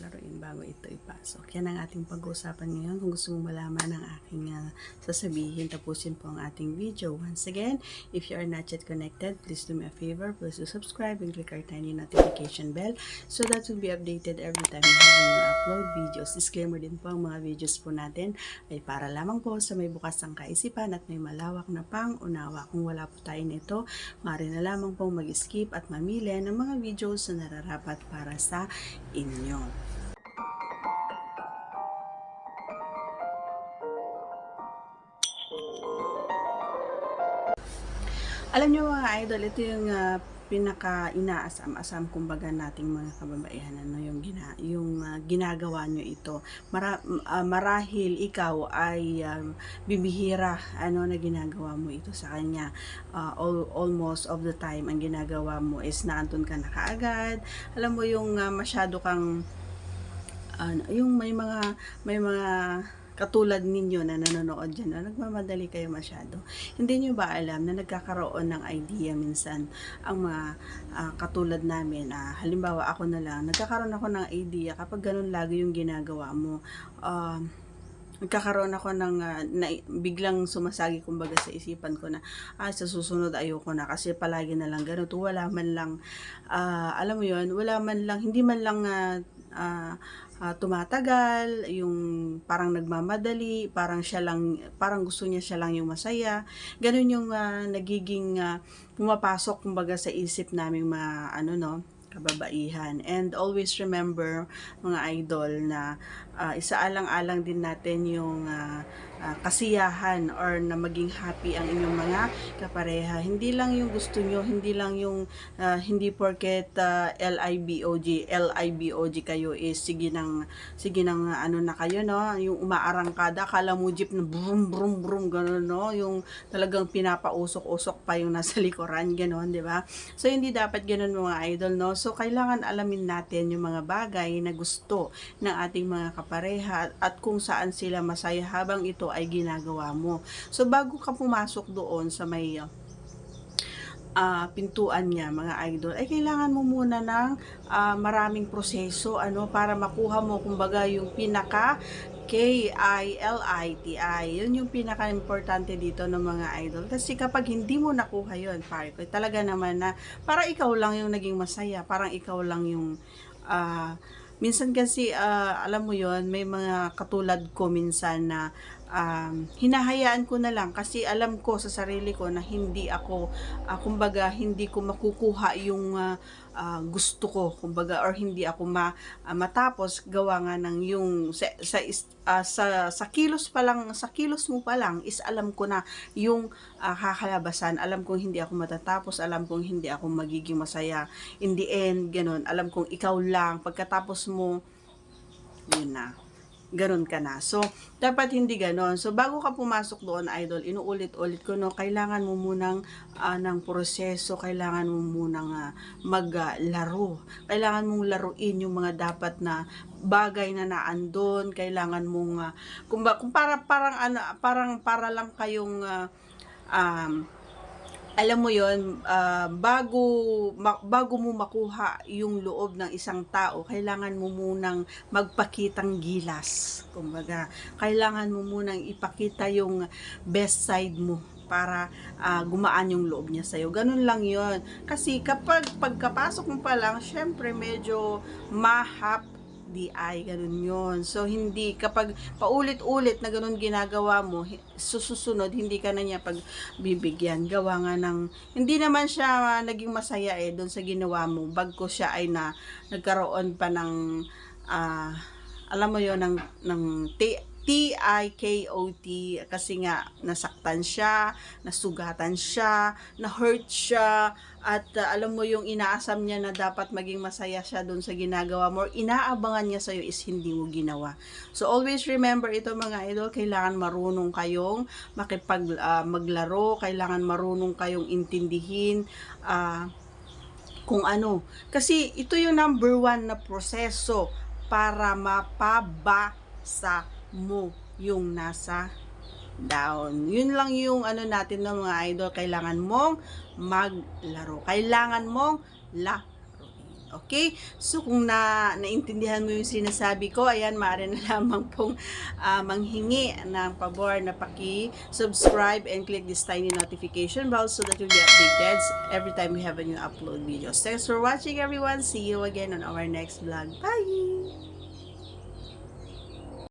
laruin bago ito ipasok. Yan ang ating pag-uusapan ngayon. Kung gusto mong malaman ang aking sasabihin, tapusin po ang ating video. Once again, if you are not yet connected, please do me a favor. Please do subscribe and click our tiny notification bell so that you'll be updated every time we have new upload videos. Disclaimer din po, ang mga videos po natin ay para lamang po sa may bukas ang kaisipan at may malawak na pang-unawa. Kung wala po tayo nito, maaari na lamang pong mag-skip at mamili ng mga videos na nararapat para sa inyo. Alam niyo mga idol, ito yung pinaka-inaasam-asam kumbaga nating mga kababaihan, ano yung ginagawa nyo ito. Marahil ikaw ay bibihira na ginagawa mo ito sa kanya. Almost of the time ang ginagawa mo is naantun ka na kaagad. Alam mo yung masyado kang yung may mga katulad ninyo na nanonood dyan, nagmamadali kayo masyado. Hindi nyo ba alam na nagkakaroon ng idea minsan ang mga katulad namin? Halimbawa ako na lang, nagkakaroon ako ng idea kapag ganun lagi yung ginagawa mo. Nagkakaroon ako ng biglang sumasagi kumbaga sa isipan ko na sa susunod ayoko na kasi palagi na lang ganito, wala man lang alam mo yon, wala man lang, hindi man lang tumatagal, yung parang nagmamadali, parang gusto niya siya lang yung masaya. Ganun yung nagiging pumapasok kumbaga sa isip naming mga kababaihan. And always remember mga idol na isaalang-alang din natin yung kasiyahan or na maging happy ang inyong mga kapareha. Hindi lang yung gusto nyo, hindi lang yung hindi porket LIBOG kayo is sige nang na kayo, no, yung umaarangkada, kala mo jeep na brum brum brum gano'n, no, yung talagang pinapausok-usok pa yung nasa likuran, gano'n, di ba? So hindi dapat gano'n mga idol, no. So kailangan alamin natin yung mga bagay na gusto ng ating mga kapareha at kung saan sila masaya habang ito ay ginagawa mo. So bago ka pumasok doon sa may pintuan niya mga idol, ay kailangan mo muna ng maraming proseso para makuha mo kumbaga yung pinaka KILITI. Yun yung pinaka-importante dito ng mga idol. Kasi kapag hindi mo nakuha yun, talaga naman na para ikaw lang yung naging masaya, parang ikaw lang yung minsan kasi alam mo yon, may mga katulad ko minsan na hinahayaan ko na lang kasi alam ko sa sarili ko na hindi ako kumbaga hindi ko makukuha yung gusto ko kumbaga, or hindi ako matapos gawa nga ng yung sa kilos pa lang, sa kilos mo pa lang is alam ko na yung kakalabasan. Alam kong hindi ako matatapos, alam kong hindi ako magiging masaya in the end, ganun. Alam kong ikaw lang pagkatapos mo, yun na, ganun ka na. So, dapat hindi ganun. So, bago ka pumasok doon, idol, inuulit-ulit ko, no, kailangan mo munang ng proseso, kailangan mo munang maglaro. Kailangan mong laruin yung mga dapat na bagay na naandun. Kailangan mong, kung para lang kayong alam mo yon, bago mo makuha yung loob ng isang tao, kailangan mo munang magpakitang gilas. Kumbaga, kailangan mo munang ipakita yung best side mo para gumaan yung loob niya sa'yo. Ganun lang yon. Kasi kapag pagkapasok mo pa lang, syempre medyo ganun yon. So hindi, kapag paulit-ulit na ganun ginagawa mo, susunod hindi ka na niya pagbibigyan. Gawa nga ng hindi naman siya naging masaya doon sa ginawa mo, bagko siya ay nagkaroon pa ng alam mo yon, ng TIKOT, kasi nga nasaktan siya, nasugatan siya, na-hurt siya, at alam mo yung inaasam niya na dapat maging masaya siya doon sa ginagawa mo, or inaabangan niya sa'yo is hindi mo ginawa. So always remember ito mga idol, kailangan marunong kayong maglaro, kailangan marunong kayong intindihin kung ano. Kasi ito yung number 1 na proseso para mapabasa mo yung nasa down. Yun lang yung natin ng mga idol, kailangan mong maglaro. Kailangan mong laruin. Okay? So, kung naintindihan mo yung sinasabi ko, ayan, maaari na lamang pong manghingi ng pabor na paki-subscribe and click this tiny notification bell so that you'll be updated every time we have a new upload videos. Thanks for watching, everyone. See you again on our next vlog. Bye!